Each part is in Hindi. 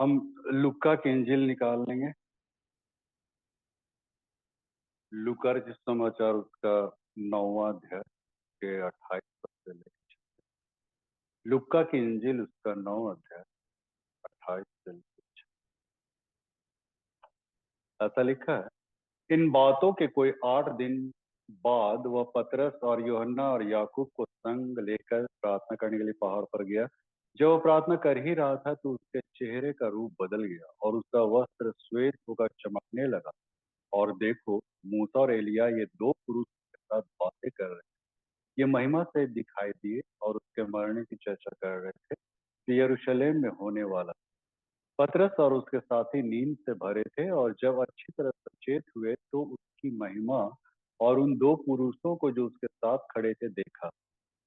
हम लुक्का की इंजिल निकाल लेंगे। लुका जिस समाचार उसका 9वां अध्याय के 28 पद से लेकर, लुक्का की इंजिल उसका 9वां अध्याय 28 से लेकर, ऐसा लिखा है। इन बातों के कोई 8 दिन बाद वह पतरस और यूहन्ना और याकूब को संग लेकर प्रार्थना करने के लिए पहाड़ पर गया। जब वह प्रार्थना कर ही रहा था तो उसके चेहरे का रूप बदल गया और उसका वस्त्र श्वेत होकर चमकने लगा। और देखो, मूसा और एलिय्याह ये दो पुरुष के साथ बातें कर रहे थे। ये महिमा से दिखाई दिए और उसके मरने की चर्चा कर रहे थे कि यरूशलेम में होने वाला। पतरस और उसके साथी नींद से भरे थे और जब अच्छी तरह सचेत हुए तो उसकी महिमा और उन दो पुरुषों को जो उसके साथ खड़े थे देखा।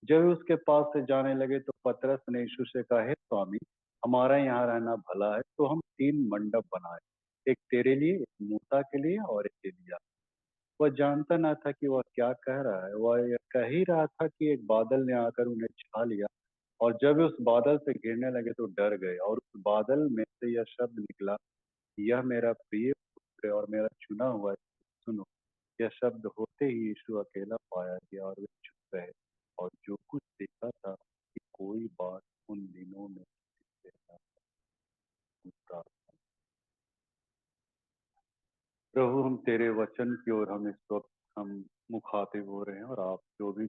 जब वे उसके पास से जाने लगे तो पतरस ने यीशु से कहा, हे स्वामी, हमारा यहाँ रहना भला है तो हम 3 मंडप बनाए, एक तेरे लिए, एक मूसा के लिए और एक एलिय्याह। वह जानता न था कि वह क्या कह रहा है। वह यह कह ही रहा था कि एक बादल ने आकर उन्हें छा लिया और जब वे उस बादल से घिरने लगे तो डर गए। और उस बादल में से यह शब्द निकला, यह मेरा प्रिय पुत्र है और मेरा चुना हुआ है, सुनो। यह शब्द होते ही यीशु अकेला पाया गया और वे चुप रहे और जो कुछ देखा था कि कोई बात उन दिनों में किसी से न पूछता। प्रभु, हम तेरे वचन की ओर हम इस वक्त हम मुखातिब हो रहे हैं और आप जो भी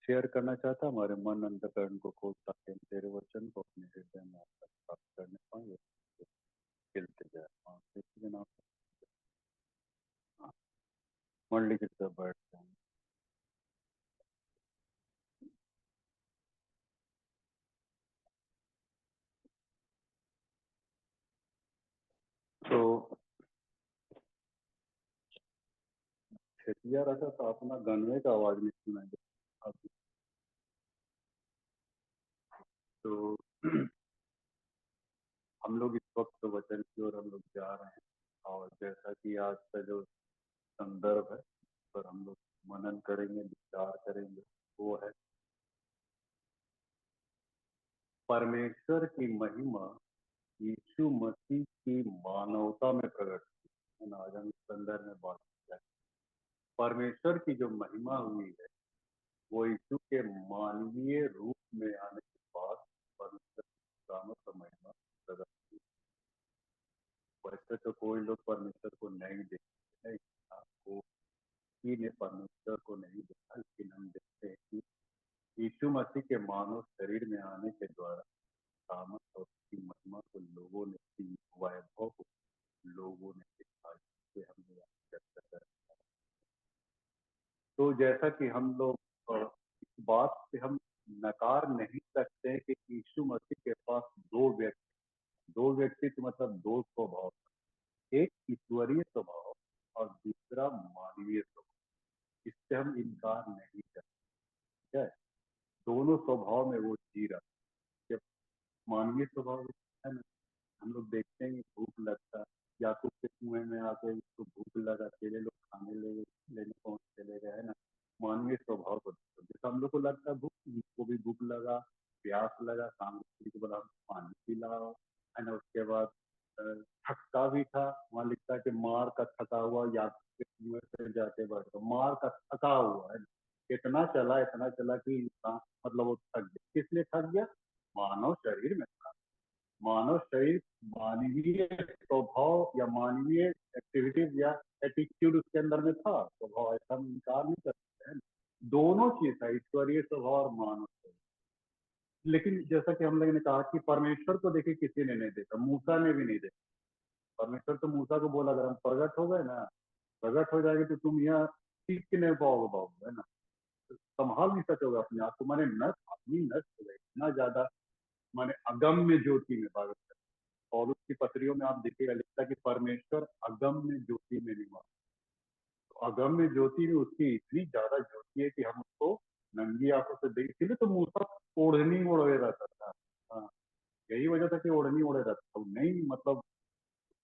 शेयर करना चाहता है हमारे मन अंतकरण को खोल ताकि हम तेरे वचन को अपने हृदय में आपका प्राप्त करने पाए, खिलते जाए। हाँ, इसी दिन आप मंडली की तरफ बैठ जाए। तो छेतिया रखा तो अपना गनवे का आवाज नहीं सुनाई देता अभी। तो हम लोग इस वक्त तो वचन की ओर हम लोग जा रहे हैं और जैसा कि आज का जो संदर्भ है उस पर हम लोग मनन करेंगे, विचार करेंगे, वो है परमेश्वर की महिमा यीशु मसीह की मानवता में प्रकट हुई है ना। आज हम इस संदर्भ में बात किया है। परमेश्वर की जो महिमा हुई है वो यीशु के मानवीय रूप में आने के बाद परमेश्वर की सामर्थ और महिमा प्रकट हुई। वैसे तो कोई लोग परमेश्वर को नहीं देखते हैं, कोई ने परमेश्वर को नहीं देखा, लेकिन हम देखते हैं कि यीशु मसीह के मानव शरीर में आने के द्वारा सामर्थ और उसकी महिमा को लोगों ने, उसकी वैभव को लोगों ने देखा, जिससे हमने यहाँ चर्चा कर। तो जैसा कि हम लोग इस बात से हम नकार नहीं सकते हैं कि यीशु मसीह के पास दो व्यक्तित्व मतलब दो स्वभाव, एक ईश्वरीय स्वभाव और दूसरा मानवीय स्वभाव। इससे हम इनकार नहीं करते हैं। दोनों स्वभाव में वो जी रहा है। जब मानवीय स्वभाव है ना, हम लोग देखते हैं कि भूख लगता है, याकूब के कुएं में आके उसको भूख लगा, अकेले लोग खाने लेने पहुंच चले गए है ना। मानवीय स्वभाव को देखो, जैसे हम लोग को लगता है भूख, उनको भी भूख लगा, प्यास लगा, सामने के बोला पानी पिलाओ, है ना। उसके बाद थकता भी था, वहां लिखता है कि मार का थका हुआ याकूब के कुएं पे जाके बैठ गया, मार का थका हुआ है ना। इतना चला कि इंसान मतलब वो थक गया। किस लिए थक गया? मानव शरीर में था। मानव शरीर मानवीय स्वभाव या मानवीय एक्टिविटीज या एटीट्यूड उसके अंदर में था, स्वभाव, ऐसा हम इनकार नहीं कर सकते हैं। दोनों चीज है, ईश्वरीय स्वभाव और मानव स्वभाव। लेकिन जैसा कि हम लोगों ने कहा कि परमेश्वर को देखिए किसी ने नहीं देखा, मूसा ने भी नहीं देखा। परमेश्वर तो मूसा को बोला, अगर हम प्रकट हो गए ना, प्रकट हो जाएंगे तो तुम यहाँ सीख नहीं पाओगे बाबू, है ना। संभाल नहीं सकोगे अपने आप को, माने नष्ट आदमी नष्ट हो गए इतना ज्यादा, माने अगम्य ज्योति में भागवत है। और उसकी पत्रियों में आप देखिएगा लिखता है कि परमेश्वर अगम्य ज्योति में निवास। तो अगम्य ज्योति में उसकी इतनी ज्यादा ज्योति है कि हम उसको नंगी आंखों से देख, इसलिए तो मूसा ओढ़नी ओढ़े रहता था। हाँ, यही वजह था कि ओढ़नी ओढ़े रहता था, नहीं मतलब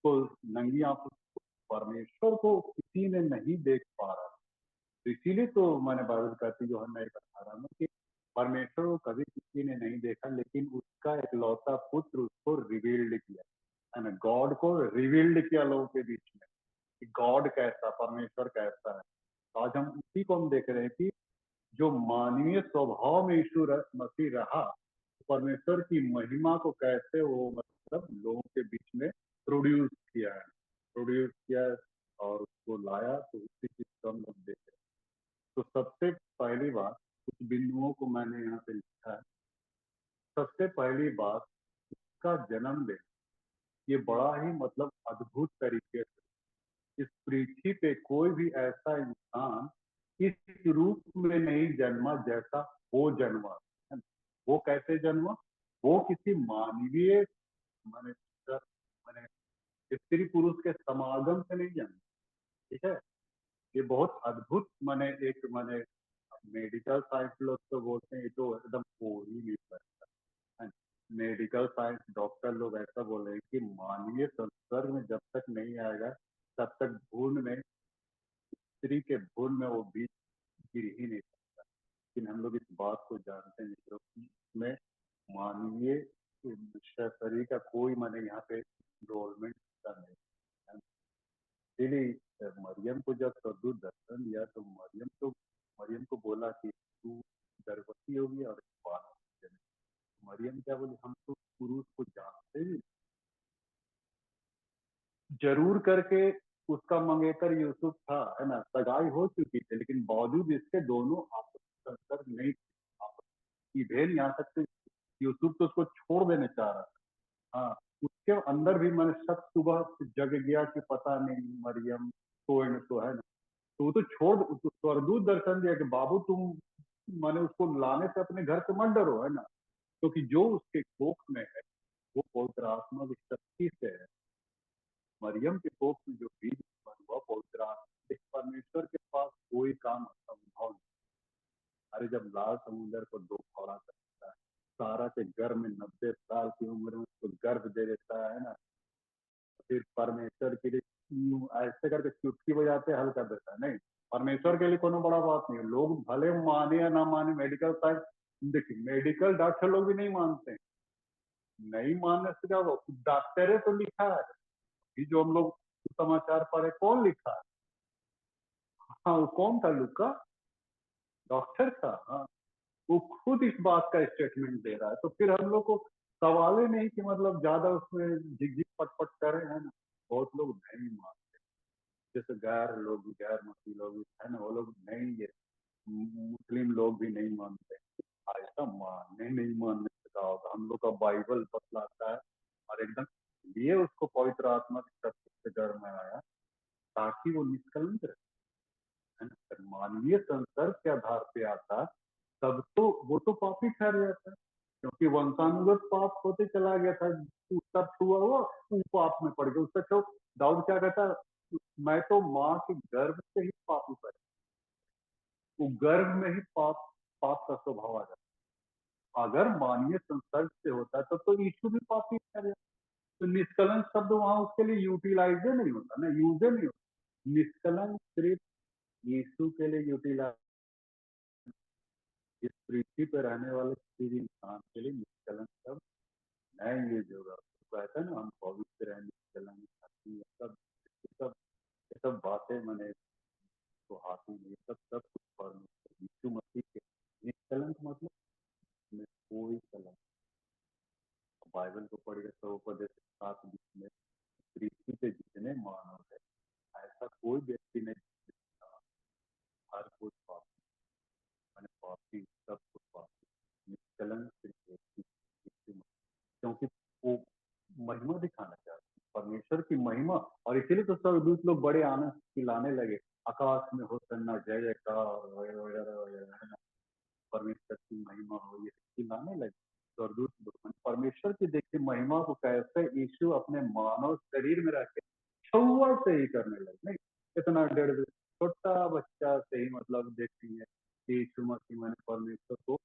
तो नंगी आंखों से परमेश्वर को किसी ने नहीं देख पा रहा। तो इसीलिए तो मैंने बाइबल कहती जो है 1:18 में कि परमेश्वर को कभी किसी ने नहीं देखा लेकिन उसका इकलौता पुत्र उसको रिवील्ड किया, है ना, गॉड को रिवील्ड किया लोगों के बीच में कि गॉड कैसा, परमेश्वर कैसा है। तो आज हम उसी को हम देख रहे हैं कि जो मानवीय स्वभाव में यीशु मसीह रहा, परमेश्वर की महिमा को कैसे वो मतलब लोगों के बीच में प्रोड्यूस किया है और उसको लाया। तो उसी चीज को हम लोग देख रहे हैं। तो सबसे पहली बात, कुछ बिंदुओं को मैंने यहाँ पे लिखा है। सबसे पहली बात, उसका जन्मदिन ये बड़ा ही मतलब अद्भुत तरीके से, इस पृथ्वी पे कोई भी ऐसा इंसान इस रूप में नहीं जन्मा जैसा वो जन्मा है ना। वो कैसे जन्मा? वो किसी मानवीय माने माने स्त्री पुरुष के समागम से नहीं जन्मा। ठीक है, ये बहुत अद्भुत माने एक माने मेडिकल साइंस लोग तो बोलते हैं ये तो एकदम हो ही नहीं सकता है। मेडिकल साइंस डॉक्टर लोग ऐसा बोल रहे हैं कि मानवीय संसर्ग में जब तक नहीं आएगा तब तक भ्रूण में, स्त्री के भ्रूण में वो बीज गिर ही नहीं सकता। लेकिन हम लोग इस बात को जानते हैं मित्रों कि इसमें मानवीय शरीर का कोई माने यहाँ पे इन्वॉल्वमेंट का नहीं है। इसीलिए मरियम को जब स्वर्गदूत दर्शन दिया तो मरियम को बोला कि तू गर्भवती होगी और एक बालक होगा। मरियम क्या बोली, हम तो पुरुष को जानते ही जरूर करके उसका मंगेतर यूसुफ था, है ना, सगाई हो चुकी थी, लेकिन बावजूद इसके दोनों आपस में संसर्ग नहीं थे। आपस की भेद, यहाँ तक कि यूसुफ तो उसको छोड़ देने चाह रहा था। हाँ, उसके अंदर भी मैंने शक सुबह जग गया कि पता नहीं मरियम तो है ना। तो वो तो छोड़, उसको स्वर्गदूत दर्शन दिया कि बाबू तुम माने उसको लाने से अपने घर से मत डरो, है ना, क्योंकि जो उसके कोख में है वो पवित्र आत्मा की शक्ति से है। मरियम के कोख में जो बीज उत्पन्न हुआ पवित्र आत्मा, परमेश्वर के पास कोई काम असंभव नहीं। अरे जब लाल समुद्र को दो फाड़ा करता है, सारा के गर्भ में 90 साल की उम्र में उसको गर्भ दे देता है ना, फिर परमेश्वर के लिए ऐसे करके चुटकी बजाते हल कर देता है। नहीं, परमेश्वर के लिए कोनो बड़ा बात नहीं है। लोग भले माने या ना माने, मेडिकल साइंस, देखिए मेडिकल डॉक्टर लोग भी नहीं मानते हैं। नहीं मानने से क्या होगा, डॉक्टरे तो लिखा है। ये जो हम लोग समाचार पढ़े कौन लिखा है? हाँ, वो कौन था, लुका डॉक्टर था। हाँ, वो खुद इस बात का स्टेटमेंट दे रहा है। तो फिर हम लोग को सवाल ही नहीं कि मतलब ज्यादा उसमें झिकझिक पटपट करें, है ना। बहुत लोग नहीं मानते, जैसे गैर मसीह लोग है ना, वो लोग नहीं, ये मुस्लिम लोग भी नहीं मानते। ऐसा मानने नहीं मानने से क्या होगा, हम लोग का बाइबल बतलाता है और एकदम लिए उसको पवित्र आत्मा की शक्ति से जड़ में आया ताकि वो निष्कलंक रहे, है ना। अगर मानवीय संसर्ग के आधार पे आता तब तो वो तो पापी ठहर जाता है, क्योंकि वंशानुगत पाप होते चला गया था। उसका छुआ हुआ वो पाप में पड़ गया। उसका तो दाऊद क्या कहता है, मैं तो माँ के गर्भ से ही पापी पैदा, वो गर्भ में ही पाप का स्वभाव आ जाता है। अगर मानवीय संसर्ग से होता तो यीशु भी पापी ठहर जाता। तो निष्कलंक शब्द वहां उसके लिए यूटिलाइज नहीं होता ना, यूज नहीं होता। निष्कलंक सिर्फ यीशु के लिए यूटिलाइज, इस पृथ्वी पर रहने वाले किसी भी इंसान के लिए निष्कलंक शब्द नहीं यूज होगा। तो कहता है ना, हम पवित्र हैं, निष्कलंक सब सब ये सब बातें मैंने तो हाथी नहीं, सब सब कुछ परमेश्वर यीशु मसीह के निष्कलंक मतलब में कोई कलंक। बाइबल को पढ़िए तो उपदेश 7:20 में पृथ्वी पे जितने मानव है ऐसा कोई व्यक्ति नहीं जिसका हर कोई पापी, मैंने पापी, सब कुछ पापी, निष्कलंक सिर्फ एक ही यीशु मसीह। क्योंकि वो महिमा दिखाना चाहते हैं, परमेश्वर की महिमा। और इसीलिए तो सब दूत लोग बड़े आनंद खिलाने लगे, आकाश में हो सन्ना जय जयकार वगैरह वगैरह वगैरह, है ना, परमेश्वर की महिमा हो, ये खिलाने लगे। स्वर्गदूत लोग परमेश्वर की देखिए महिमा को कैसे यीशु अपने मानव शरीर में रह के छुआ से ही करने लगे। नहीं, इतना डेढ़ छोटा बच्चा से ही मतलब देखेंगे कि यीशु मसीह मैंने परमेश्वर को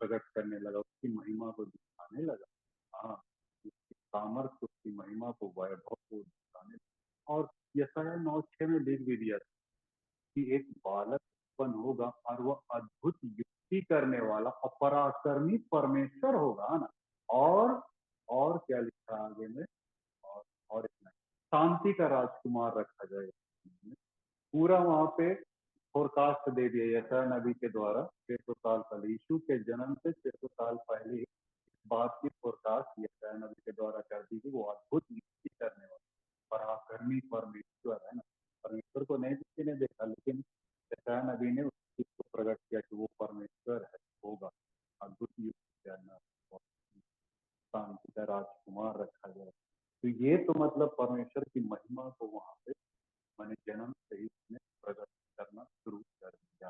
प्रकट करने लगा, उसकी महिमा को दिखाने लगा। हाँ, उसकी सामर्थ्य, उसकी महिमा को, वैभव को दिखाने लगा। और यशायाह 9:6 में लिख भी दिया कि एक बालक उत्पन्न होगा और वह अद्भुत युक्ति करने वाला और पराक्रमी परमेश्वर होगा, है ना। और क्या लिखा आगे में, और और इतना शांति का राजकुमार रखा जाएगा। पूरा वहां पे फोरकास्ट दे दिया यशायाह नबी के द्वारा 600 साल पहले, यीशु के जन्म से 600 साल पहले ही बात की फोरकास्ट यशायाह नबी के द्वारा कर दी कि वो अद्भुत नीति करने वाला पराक्रमी परमेश्वर है ना। परमेश्वर को नहीं किसी ने देखा, लेकिन यशायाह नबी ने उस चीज को प्रकट किया कि वो परमेश्वर है, होगा अद्भुत युद्ध करना और शांति का राजकुमार रखा जाए। तो ये तो मतलब परमेश्वर की महिमा को वहां पे मैंने जन्म से ही उसने प्रकट करना शुरू कर दिया।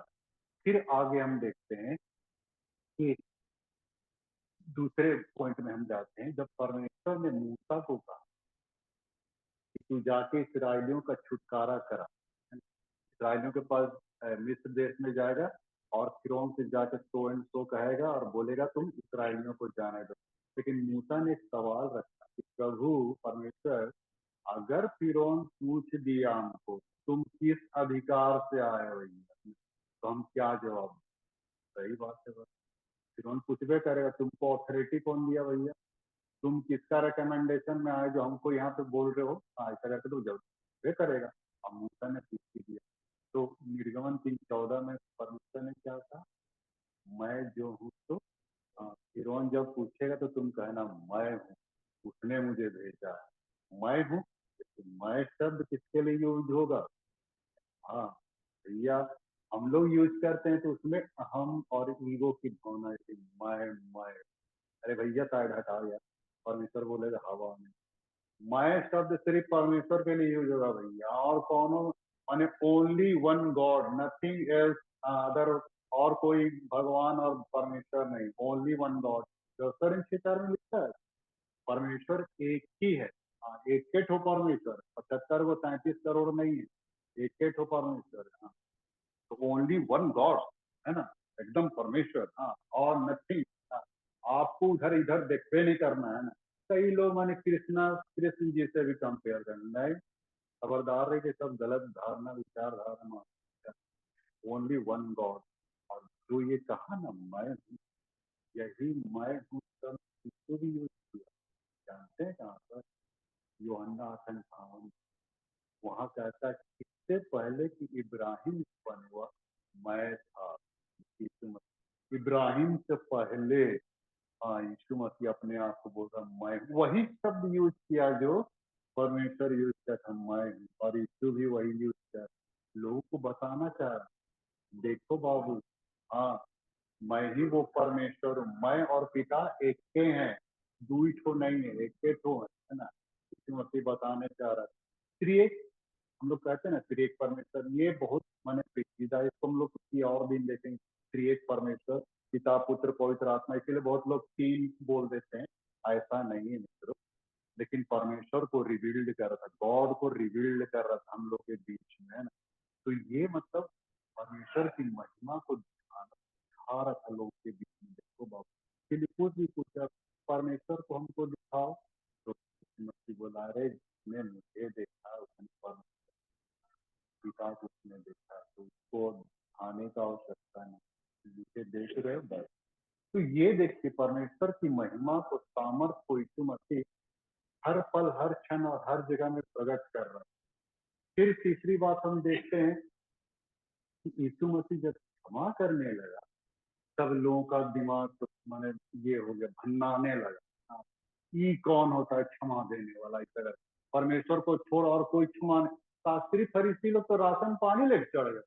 फिर आगे हम देखते हैं कि दूसरे पॉइंट में हम जाते हैं, जब परमेश्वर ने मूसा को कहा कि तू जाके इसराइलियों का छुटकारा करा, इसराइलियों के पास मिस्र देश में जाएगा और फिरौन से जाकर सो एंड सो कहेगा और बोलेगा तुम इसराइलियों को जाने दो। लेकिन मूसा ने एक सवाल रखा कि प्रभु परमेश्वर, अगर फिरौन पूछ दिया हमको तुम किस अधिकार से आए हो, तो हम क्या जवाब दें? सही बात है बस, फिरौन पूछबे करेगा तुमको अथॉरिटी कौन दिया भैया, तुम किसका रिकमेंडेशन में आए जो हमको यहाँ पे बोल रहे हो, हाँ ऐसा करके तो जरूर करेगा। हम मूसा ने पूछ दिया। तो निर्गमन 3:14 में परमेश्वर ने क्या कहा, मैं जो हूँ तो फिरौन जब पूछेगा तो तुम कहना मैं हूँ, उसने मुझे भेजा है, मैं हूँ। तो मैं शब्द किसके लिए यूज होगा? हाँ भैया, हम लोग यूज करते हैं तो उसमें अहम और ईगो की भावना है कि मैं। अरे भैया साइड हटाओ यार, परमेश्वर बोलेगा हवा में। मैं शब्द सिर्फ परमेश्वर के लिए यूज होगा भैया, और कौन माने only one God, nothing else other. और कोई भगवान और परमेश्वर नहीं, ओनली वन गॉड। दफ्तर शिकार में लिखा है परमेश्वर एक ही है। हाँ, एक के ठो परमेश्वर, 75 को 37 करोड़ नहीं है, एक के ठो परमेश्वर है। हाँ, तो ओनली वन गॉड है ना, एकदम परमेश्वर। हाँ, और नथिंग। हाँ, आपको उधर इधर देखते नहीं करना है ना। कई लोग माने कृष्ण जी से भी कंपेयर करना है, खबरदार है कि सब गलत धारणा विचारधारा। Only one God. और जो ये कहा ना मैं हूँ, यही मैं हूँ सब इसको भी यूज किया, जानते हैं कहाँ पर? यूहन्ना 8:58 वहां कहता है इससे पहले कि इब्राहिम उत्पन्न हुआ मैं था। यीशु मसीह इब्राहिम से पहले, हाँ यीशु मसीह अपने आप को बोल रहा मैं, वही शब्द यूज किया जो परमेश्वर यूज किया था मैं हूँ, और यीशु भी वही यूज किया। लोगों को बताना चाह रहा, देखो बाबू, हाँ मैं ही वो परमेश्वर हूँ, मैं और पिता एक के हैं, दुई ठो नहीं है, एक के ठो है ना। यीशु मसीह बताने चाह रहा है। हम लोग कहते हैं ना त्रिएक परमेश्वर, ये बहुत माने पेचीदा है, इसको हम लोग किसी और दिन देखेंगे। त्रिएक परमेश्वर पिता पुत्र पवित्र आत्मा, इसीलिए बहुत लोग तीन बोल देते हैं, ऐसा नहीं है मित्रों। लेकिन परमेश्वर को रिवील्ड कर रहा था, गॉड को रिवील्ड कर रहा था हम लोग के बीच में, है ना। तो ये मतलब परमेश्वर की महिमा को दिखा रहा था लोगों के बीच में। देखो बाबू, फिलिप्पुस भी पूछा परमेश्वर को हमको दिखाओ, तो मसीह बोला अरे जिसने मुझे देखा उसने पिता को उसने देखा, तो उसको आने का आवश्यकता नहीं, जिसे देख रहे हो बस। तो ये देखिए परमेश्वर की महिमा को, सामर्थ को यीशु मसीह हर पल हर क्षण और हर जगह में प्रकट कर रहा है। फिर तीसरी बात हम देखते हैं कि यीशु मसीह जब क्षमा करने लगा, सब लोगों का दिमाग तो माने ये हो गया, भन्नाने लगा। हाँ, ये कौन होता है क्षमा देने वाला? इस तरह परमेश्वर को छोड़ और कोई क्षमा नहीं। शास्त्री फरीसी लोग तो राशन पानी लेके चढ़ गए,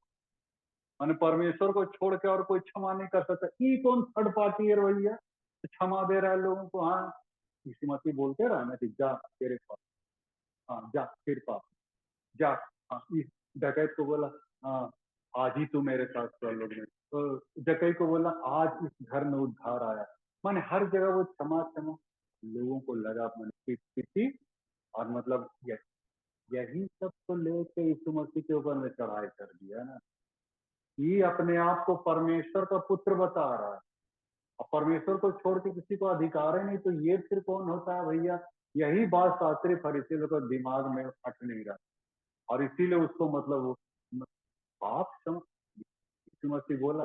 माने परमेश्वर को छोड़ के और कोई क्षमा नहीं कर सकता। ये कौन थर्ड पार्टी है भैया क्षमा दे रहा है लोगों को? हाँ, यीशु मसीह बोलते रहा ना कि जा तेरे पास, हाँ जा तेरे पास जा। हाँ, इस डकैत को बोला हाँ आज ही तू मेरे साथ चल लोग में, तो डकैत को बोला आज इस घर में उद्धार आया। माने हर जगह वो क्षमा क्षमा, लोगों को लगा मैंने पीती। और मतलब यही सब तो लेके यीशु मसीह के ऊपर में चढ़ाई कर दिया ना। ये अपने आप को परमेश्वर का पुत्र बता रहा है, और परमेश्वर को छोड़ के किसी को अधिकार ही नहीं, तो ये फिर कौन होता है भैया? यही बात शास्त्री फरीसी लोग को दिमाग में हट नहीं रहा, और इसीलिए उसको मतलब वो पाप क्षमा, यीशु मसीह बोला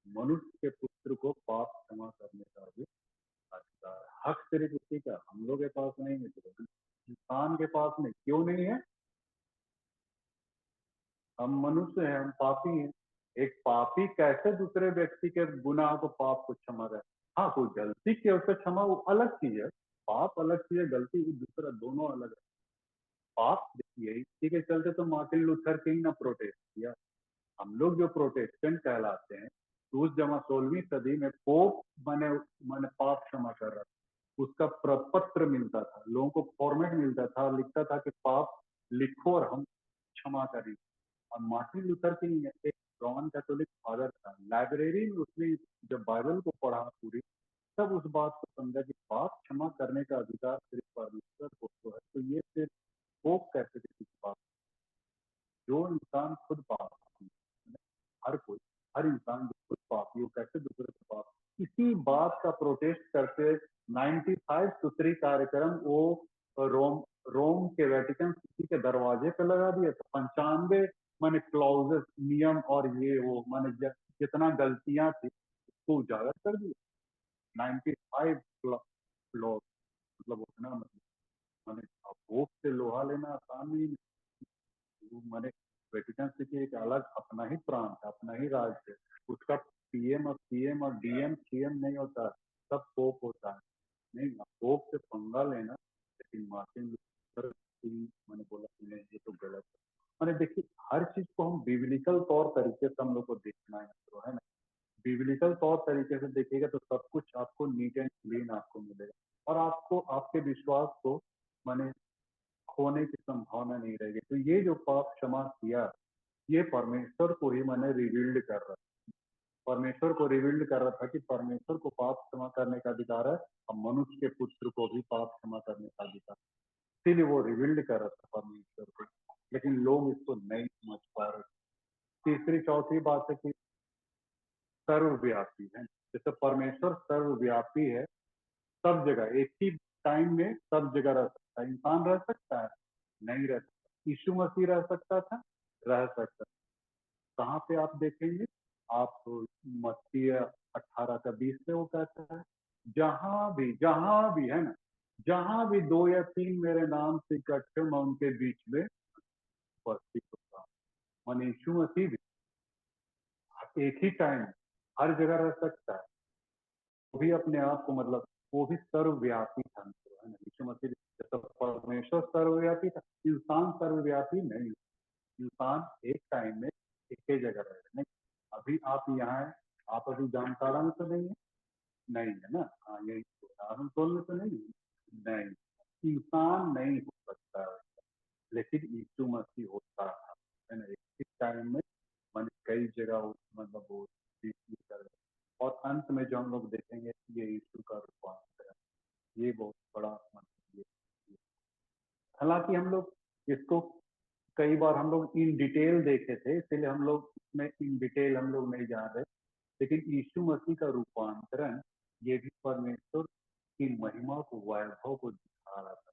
मनुष्य के पुत्र को पाप क्षमा करने का भी अधिकार, हक सिर्फ उसी का, हम लोग के पास नहीं है। इंसान के पास में क्यों नहीं है? हम मनुष्य हैं, हम पापी हैं। एक पापी कैसे दूसरे व्यक्ति के गुनाह को, पाप को क्षमा करे? हाँ, कोई गलती की उससे क्षमा, वो अलग चीज है। पाप अलग चीज है, गलती दूसरा, दोनों अलग है। पाप देखिए, इसी के चलते तो मार्टिन लूथर किंग ने प्रोटेस्ट किया। हम लोग जो प्रोटेस्टेंट कहलाते हैं, तो उस जमा 16वीं सदी में पोप माने माने पाप क्षमा कर रहा था। उसका प्रपत्र मिलता था, लोगों को फॉर्मेट मिलता था, लिखता था कि पाप लिखो और हम क्षमा करें। और मार्टिन लूथर किंग एक रोमन कैथोलिक फादर था। लाइब्रेरी में उसने जब बाइबल को पढ़ा पूरी, तब उस बात को समझा कि पाप क्षमा करने का अधिकार सिर्फ परमेश्वर को तो है। तो ये सिर्फ पोप कैसे किसी की बात? जो इंसान खुद पापी, हर कोई, हर इंसान जो खुद पापी, वो कैसे दूसरे को पाप? इसी बात का प्रोटेस्ट करते 95 सूत्री कार्यक्रम वो रोम रोम के वेटिकन सिटी के दरवाजे पे लगा दिया था। 95 माने क्लॉजेस, नियम और ये वो माने जितना गलतियां थी उसको उजागर कर दिया। 95 क्लॉज, मतलब उतना, मतलब माने भोग से लोहा लेना आसान नहीं है। माने वेटिकन सिटी एक अलग अपना ही प्रांत है, अपना ही राज्य है। उसका पीएम और डीएम सीएम नहीं होता, सब पोप होता है। नहीं, पोप से पंगा लेना, लेकिन मार्टिन लूथर किंग मैंने बोला कि नहीं, ये तो गलत है। मैंने देखिए, हर चीज को हम बिब्लिकल तौर तरीके से हम लोग को देखना है, तो है ना। बिब्लिकल तौर तरीके से देखिएगा तो सब कुछ आपको नीट एंड क्लीन आपको मिलेगा, और आपको आपके विश्वास को माने खोने की संभावना नहीं रहेगी। तो ये जो पाप क्षमा किया, ये परमेश्वर को ही मैंने रिवील्ड कर रहा, परमेश्वर को रिवील्ड कर रहा था कि परमेश्वर को पाप क्षमा करने का अधिकार है, और मनुष्य के पुत्र को भी पाप क्षमा करने का अधिकार। इसीलिए वो रिवील्ड कर रहा था परमेश्वर को, लेकिन लोग इसको नहीं समझ पा रहे। तीसरी चौथी बात है कि सर्वव्यापी है। जैसे परमेश्वर सर्वव्यापी है, सब जगह एक ही टाइम में सब जगह रह सकता है। इंसान रह सकता है? नहीं रह सकता। यीशु मसीह रह सकता था? रह सकता। कहाँ पे आप देखेंगे? आप मत्ती 18 का 20 में वो कहता है, जहां भी है ना, जहां भी दो या तीन मेरे नाम से इकट्ठे, मैं उनके बीच में उपस्थित होता हूँ। माने यीशु मसीह भी एक ही टाइम हर जगह रह सकता है। वो भी अपने आप को मतलब, वो भी सर्वव्यापी था, है ना। यीशु मसीह जैसा परमेश्वर सर्वव्यापी था, इंसान सर्वव्यापी नहीं। इंसान एक टाइम में एक ही जगह रह रहे नहीं। अभी आप यहाँ है, आप अभी जामताड़ा में तो नहीं है, नहीं है ना, हाँ यही आदमतोल में तो नहीं है, नहीं। इंसान नहीं हो सकता है, लेकिन यीशु मसीह होता है ना, एक टाइम में मन कई जगह मतलब वो चीज कर रहे। और अंत में जो हम लोग देखेंगे, ये यीशु का रूपांतर है। ये बहुत बड़ा मतलब ये। हालांकि हम लोग इसको कई बार हम लोग इन डिटेल देखे थे, इसलिए हम लोग इसमें इन डिटेल हम लोग नहीं जान रहे। लेकिन यीशु मसीह का रूपांतरण ये भी परमेश्वर की महिमा को, वैभव को दिखा रहा था।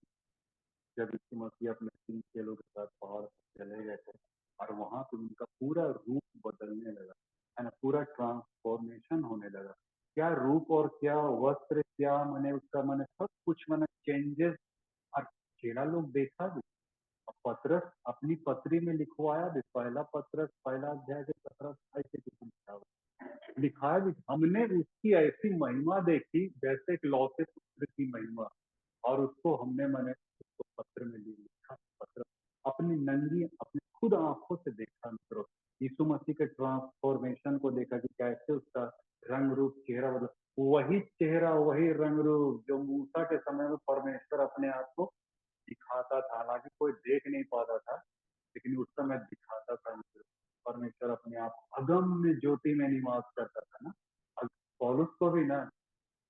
जब यीशु मसीह अपने 3 चेलों के साथ पहाड़ पर चले गए थे, और वहां पे उनका पूरा रूप बदलने लगा, है ना, पूरा ट्रांसफॉर्मेशन होने लगा। क्या रूप और क्या वस्त्र, क्या मैंने उसका मैंने सब कुछ मैंने चेंजेस। और चेला लोग देखा भी, पतरस अपनी पत्री में लिखवाया भी, पहला पतरस पहला अध्याय के 17 से कुछ लिखा हुआ, लिखा भी, हमने उसकी ऐसी महिमा देखी जैसे एक लौते पुत्र की महिमा, और उसको हमने मैंने उसको पत्र में लिखा, पत्र अपनी नंगी अपनी खुद आंखों से देखा। मित्रों, यीशु मसीह के ट्रांसफॉर्मेशन को देखा कि कैसे उसका रंग रूप, चेहरा बदल, वही चेहरा वही रंग रूप जो मूसा के समय में परमेश्वर अपने आप को दिखाता था। हालांकि कोई देख नहीं पाता था, लेकिन उस समय दिखाता था। परमेश्वर अपने आप अगम्य ज्योति में निवास करता था ना। पौलुस को भी ना,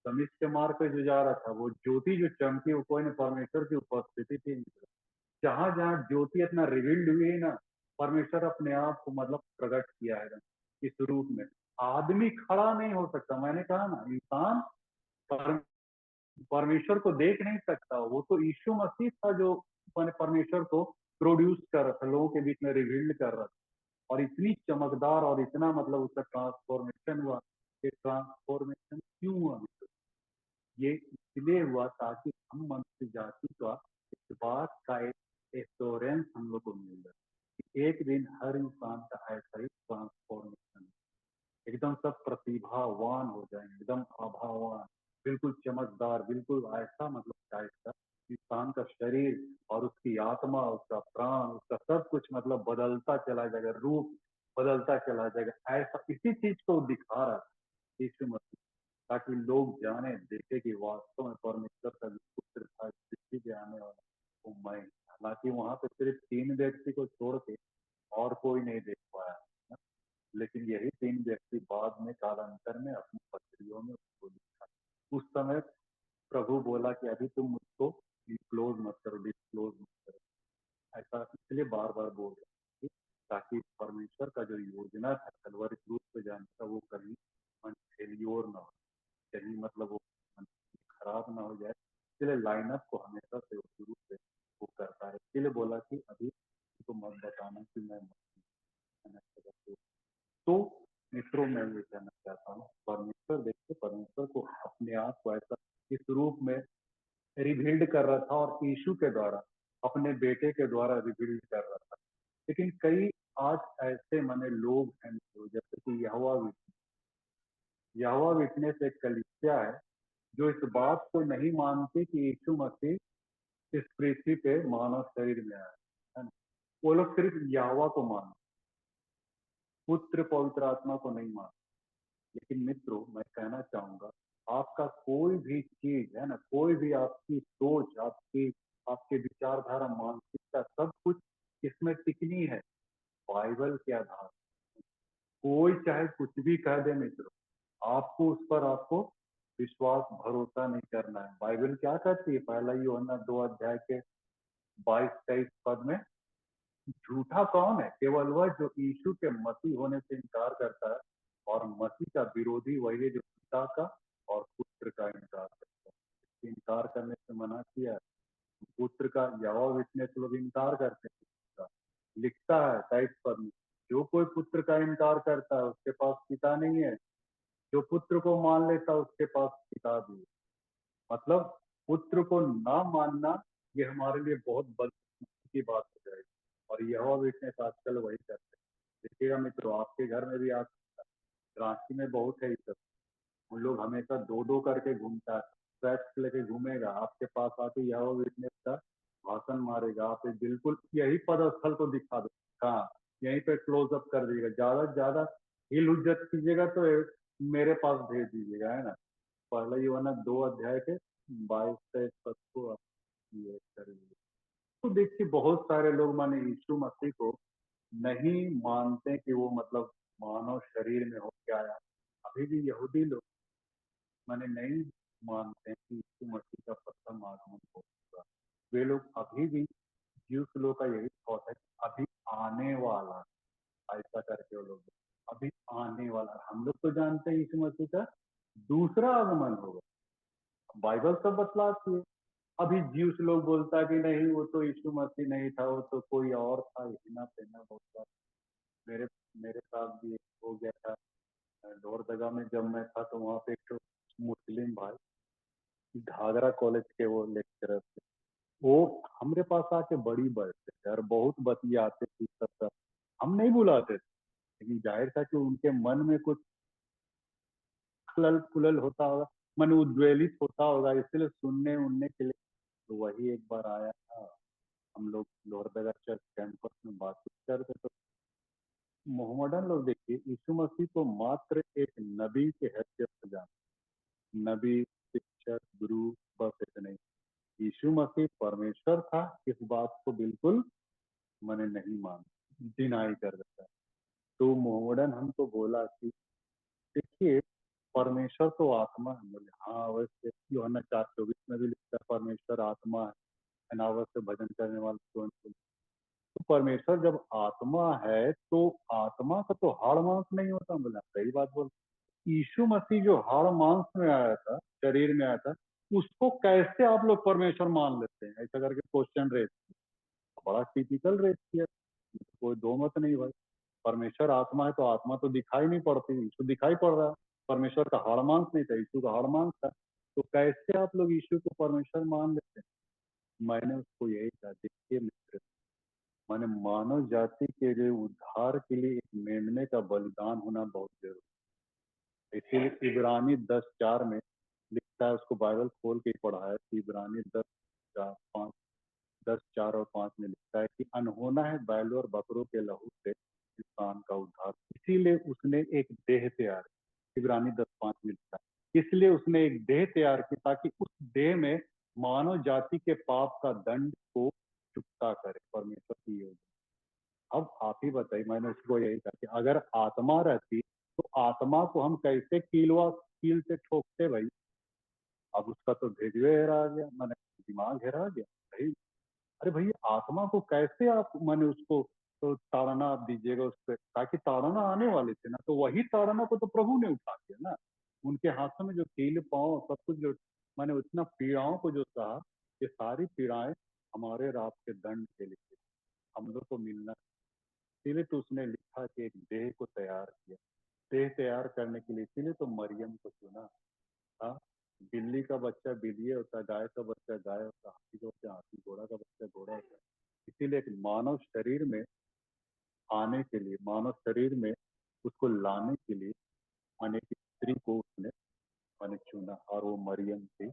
समीप के मार्ग पे जो जा रहा था, वो ज्योति जो चमकी, वो कोई नहीं, परमेश्वर की उपस्थिति थी। जहां जहां ज्योति इतना रिवील्ड हुई है ना, परमेश्वर अपने आप को मतलब प्रकट किया है इस रूप में। आदमी खड़ा नहीं हो सकता, मैंने कहा ना, इंसान परमेश्वर को देख नहीं सकता। वो तो यीशु मसीह था जो मैंने परमेश्वर को प्रोड्यूस कर रहा था, लोगों के बीच में रिवील्ड कर रहा था। और इतनी चमकदार और इतना मतलब उसका ट्रांसफॉर्मेशन हुआ। ये ट्रांसफॉर्मेशन क्यों हुआ? ये इसलिए हुआ ताकि हम मनुष्य जाति का इस बात बात का एक एश्योरेंस हम लोग को मिल रहा है कि एक दिन हर इंसान का ऐसा ही ट्रांसफॉर्मेशन, एकदम सब प्रतिभावान हो जाएंगे, एकदम आभावान, बिल्कुल चमकदार, बिल्कुल ऐसा मतलब टाइप का इंसान का शरीर और उसकी आत्मा, उसका प्राण, उसका सब कुछ मतलब बदलता चला जाएगा, रूप बदलता चला जाएगा। ऐसा इसी चीज को दिखा रहा है यीशु मसीह, ताकि लोग जाने देखे कि वास्तव में परमेश्वर का जो पुत्र था पृथ्वी पे आने वाला वो मैं। हालांकि वहां पे सिर्फ 3 व्यक्ति को छोड़ के और कोई नहीं देख पाया, लेकिन यही 3 व्यक्ति बाद में कालांतर में अपनी पत्रियों में उसको लिखा। उस समय प्रभु बोला कि अभी तुम मुझको डिस्क्लोज मत करो, डिस्क्लोज मत करो। ऐसा इसलिए बार बार बोल रहे हैं ताकि परमेश्वर का जो योजना था कलवरी क्रूस पे जाने का वो कभी फेलियोर ना हो, कहीं मतलब वो खराब ना हो जाए। इसलिए लाइनअप को हमेशा से वो शुरू से वो करता है। इसलिए बोला कि अभी तो मत बताना कि मैं मत। तो मित्रों मैं ये कहना चाहता हूँ, परमेश्वर देखिए, परमेश्वर को अपने आप को ऐसा इस रूप में रिवील्ड कर रहा था और यीशु के द्वारा, अपने बेटे के द्वारा रिवील्ड कर रहा था। लेकिन कई आज ऐसे माने लोग हैं जैसे कि यहोवा विटनेस एक कलीसिया है जो इस बात को नहीं मानती कि यीशु मसीह इस पृथ्वी पे मानव शरीर में आया है ना। वो लोग सिर्फ यहोवा को मानते, पुत्र पवित्र आत्मा को नहीं मानते। लेकिन मित्रों मैं कहना चाहूंगा, आपका कोई भी चीज है ना, कोई भी आपकी सोच, आपकी आपके विचारधारा, मानसिकता, सब कुछ इसमें टिकनी है बाइबल के आधार। कोई चाहे कुछ भी कह दे मित्रों, आपको उस पर आपको विश्वास भरोसा नहीं करना है। बाइबल क्या कहती है, पहला यूहन्ना 2 अध्याय के 22-23 पद में, झूठा कौन है? केवल वह जो यीशु के मसीह होने से इनकार करता है, और मसीह का विरोधी वही है जो पिता का और पुत्र का इनकार करता है। इनकार करने से मना किया है। पुत्र का यहोवा विटनेस लोग इनकार करते हैं पुत्र का। लिखता है 23 पद में, जो कोई पुत्र का इनकार करता है उसके पास पिता नहीं है, जो पुत्र को मान लेता है उसके पास पिता भी है। मतलब पुत्र को ना मानना ये हमारे लिए बहुत बदकिस्मती की बात हो जाएगी। और यहोवा विटनेस आजकल वही करते हैं। देखिएगा मित्रों, आपके घर में भी, आप रांची में बहुत है ये सब, उन लोग हमेशा दो दो करके घूमता है, ट्रैक्स लेके घूमेगा, आपके पास आके यहोवा विटनेस का भाषण मारेगा, आप बिल्कुल यही पद स्थल को दिखा दो, कहाँ यहीं पे क्लोज अप कर दीजिएगा, ज्यादा से ज्यादा हिल हुज्जत कीजिएगा तो मेरे पास भेज दीजिएगा, है ना। पहला यूहन्ना 2 अध्याय के 22-23 पद को आप ये करिए। तो देखिए बहुत सारे लोग माने यीशु मसीह को नहीं मानते कि वो मतलब मानव शरीर में होके आया। अभी भी यहूदी लोग माने नहीं मानते हैं कि यीशु मसीह का प्रथम आगमन होगा। वे लोग अभी भी, ज्यूस लोग का यही थॉट है कि अभी आने वाला, ऐसा करके वो लोग अभी आने वाला। हम लोग तो जानते हैं यीशु मसीह का दूसरा आगमन होगा, बाइबल सब बतलाती है। अभी ज्यूस लोग बोलता है कि नहीं वो तो यीशु मसीह नहीं था, वो तो कोई और था, हिना तेना बहुत सारा। मेरे मेरे साथ भी एक हो गया था लोहरदगा में, जब मैं था तो वहाँ पे एक मुस्लिम भाई, घाघरा कॉलेज के वो लेक्चरर थे, वो हमारे पास आके बड़ी बैठते थे और बहुत बतियाते थे सब सब। हम नहीं बुलाते थे, लेकिन जाहिर था कि उनके मन में कुछ खलल खुलल होता होगा, मन उद्वेलित होता होगा, इसलिए सुनने उनने के लिए। तो वही एक बार आया था, हम लोग लोहरदगा चर्च कैंपस में बातचीत करते, तो मोहम्मदन लोग देखिए यीशु मसीह को मात्र एक नबी के हैसियत से जानते, नबी, शिक्षक, गुरु, बस इतने ही। यीशु मसीह परमेश्वर था इस बात को बिल्कुल मैंने नहीं मान, डिनाई कर देता है। तो मोहम्मदन हमको बोला कि देखिए परमेश्वर तो आत्मा है। बोले हाँ, वैसे यूहन्ना 4:24 में भी लिखता है परमेश्वर आत्मा है, अनावश्यक से भजन करने वाले तो परमेश्वर जब आत्मा है तो आत्मा का तो हाड़ मांस नहीं होता। बोला सही बात बोल, यीशु मसीह जो हाड़ मांस में आया था, शरीर में आया था, उसको कैसे आप लोग परमेश्वर मान लेते हैं? ऐसा करके क्वेश्चन रेज, बड़ा टिपिकल रेज किया। कोई दो मत नहीं भाई, परमेश्वर आत्मा है तो आत्मा तो दिखाई नहीं पड़ती, यीशु दिखाई पड़ रहा है। परमेश्वर का हाड़ मांस नहीं था, यीशु का हाड़ मांस था, तो कैसे आप लोग यीशु को परमेश्वर मान लेते हैं? मैंने उसको यही कहा, देखिए मित्र, मैंने मानव जाति के लिए उद्धार के लिए एक मेमने का बलिदान होना बहुत जरूरी है। इसीलिए इब्रानी 10:4 में लिखता है, उसको बाइबल खोल के पढ़ा है, इब्रानी 10:4 10:4 और 5 में लिखता है कि अनहोना है बैलों और बकरों के लहू से इंसान का उद्धार, इसीलिए उसने एक देह तैयार की। इब्रानी 10:5 में लिखता है, इसलिए उसने एक देह तैयार की ताकि उस देह में मानव जाति के पाप का दंड को चुकता करे परमेश्वर की योजना। अब आप ही बताइए, मैंने उसको यही कहा कि अगर आत्मा रहती तो आत्मा को हम कैसे कील से ठोकते भाई। अब उसका तो भेजवे हेरा गया, मैंने दिमाग हेरा गया भाई। अरे भैया, आत्मा को कैसे आप मैंने उसको तो ताड़ना आप दीजिएगा उस पर, ताकि ताड़ना आने वाले थे ना, तो वही ताड़ना को तो प्रभु ने उठा दिया ना। उनके हाथों में जो कील पाँव सब कुछ जो मैंने उतना पीड़ाओं को जो सहा, ये सारी पीड़ाएं हमारे रात के दंड के लिए हम लोग को मिलना। इसीलिए तो उसने लिखा कि एक देह को तैयार किया, देह तैयार करने के लिए, इसीलिए तो मरियम को चुना। हाँ, बिल्ली का बच्चा बिल्ली होता है, गाय का बच्चा गाय होता है, हाथी का बच्चा हाथी, घोड़ा का बच्चा घोड़ा होता है। इसीलिए एक मानव शरीर में आने के लिए, मानव शरीर में उसको लाने के लिए अनेक स्त्री को उसने मैंने चुना, और वो मरियम थी।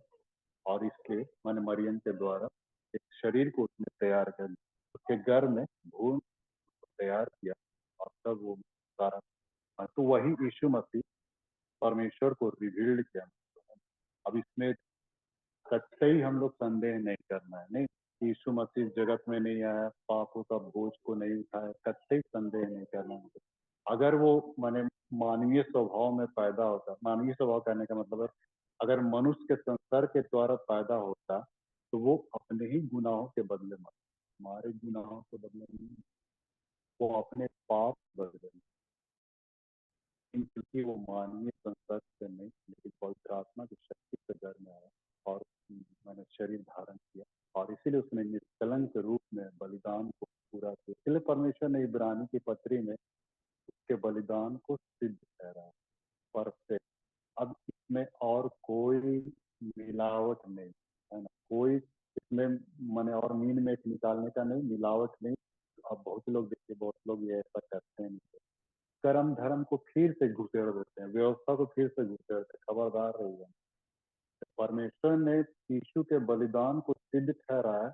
और इसलिए मैंने मरियम के द्वारा एक शरीर को उसने तैयार कर दिया, उसके घर में भून को तैयार किया, और तब वो सारा, तो वही यीशु मसीह परमेश्वर को रिवील्ड किया। अब इसमें कतई हम लोग संदेह नहीं करना है, नहीं, यीशु मसीह जगत में नहीं आया, पापों का बोझ को नहीं उठाया, कतई संदेह नहीं करना है। अगर वो माने मानवीय स्वभाव में पैदा होता, मानवीय स्वभाव कहने का मतलब है अगर मनुष्य के संसार के द्वारा पैदा होता, तो वो अपने ही गुनाहों के बदले मर, हमारे गुनाहों के बदले नहीं, वो अपने पाप बदले, क्योंकि वो मानवीय संसर्ग से नहीं लेकिन पवित्र आत्मा की शक्ति से घर में आया और मैंने शरीर धारण किया, और इसीलिए उसने निष्कलंक रूप में बलिदान को पूरा किया। इसलिए परमेश्वर ने इब्रानी की पत्री में उसके बलिदान को सिद्ध ठहराया, परफेक्ट। अब इसमें और कोई मिलावट नहीं है ना, कोई इसमें मैंने और मीन में निकालने का नहीं, मिलावट नहीं। अब बहुत लोग देखिए, बहुत लोग ये ऐसा करते हैं, कर्म धर्म को फिर से घुसेड़ देते हैं, व्यवस्था को फिर से घुसेड़ देते हैं। खबरदार रहिए, परमेश्वर ने यीशु के बलिदान को सिद्ध ठहराया,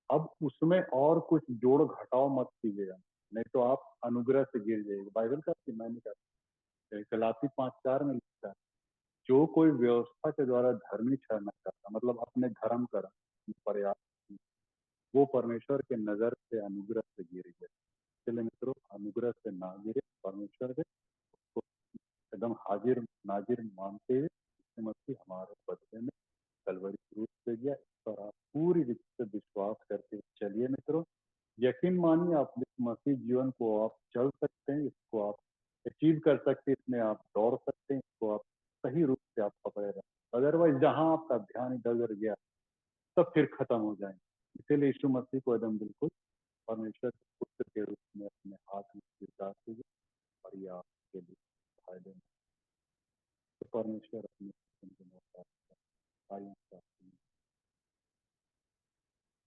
अब उसमें और कुछ जोड़ घटाव मत कीजिएगा, नहीं तो आप अनुग्रह से गिर जाइएगा। बाइबल का मैं नहीं कहता, गलाती 5:4 में लिखता है, जो कोई व्यवस्था के द्वारा धर्मी ठहरना चाहता, मतलब अपने धर्म करा पर्याप्त, वो परमेश्वर के नजर से अनुग्रह से गिर गए। इसलिए मित्रों, अनुग्रह से ना गिरे, परमेश्वर के एकदम हाजिर नाजिर मानते हुए यीशु मसीह हमारे बदले में कलवरी क्रूस पे गया, इस पर आप पूरी रीति से विश्वास करके चलिए मित्रों। यकीन मानिए, आप इस मसीह जीवन को आप चल सकते हैं, इसको आप अचीव कर सकते हैं, इसमें आप दौड़ सकते हैं, इसको आप सही रूप से आप पकड़े रहें। अदरवाइज जहां आपका ध्यान इधर उधर गया, तब फिर खत्म हो जाएंगे। इसीलिए यीशु मसीह को एकदम बिल्कुल परमेश्वर के पुत्र के रूप में अपने हाथ में स्वीकार कीजिए, और ये आपके लिए फायदे में। तो परमेश्वर अपने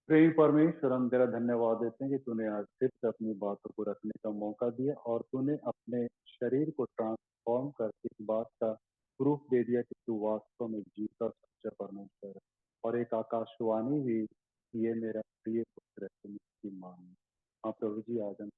प्रेम परमेश्वर, हम तेरा धन्यवाद देते हैं कि तूने आज फिर से अपनी बातों को रखने का मौका दिया, और तूने अपने शरीर को ट्रांसफॉर्म करके इस बात का प्रूफ दे दिया कि तू वास्तव में जीता सच्चा परमेश्वर है। और एक आकाशवाणी भी, ये मेरा प्रिय पुत्र है, तुम इसकी मान। हाँ प्रभु जी, आज हम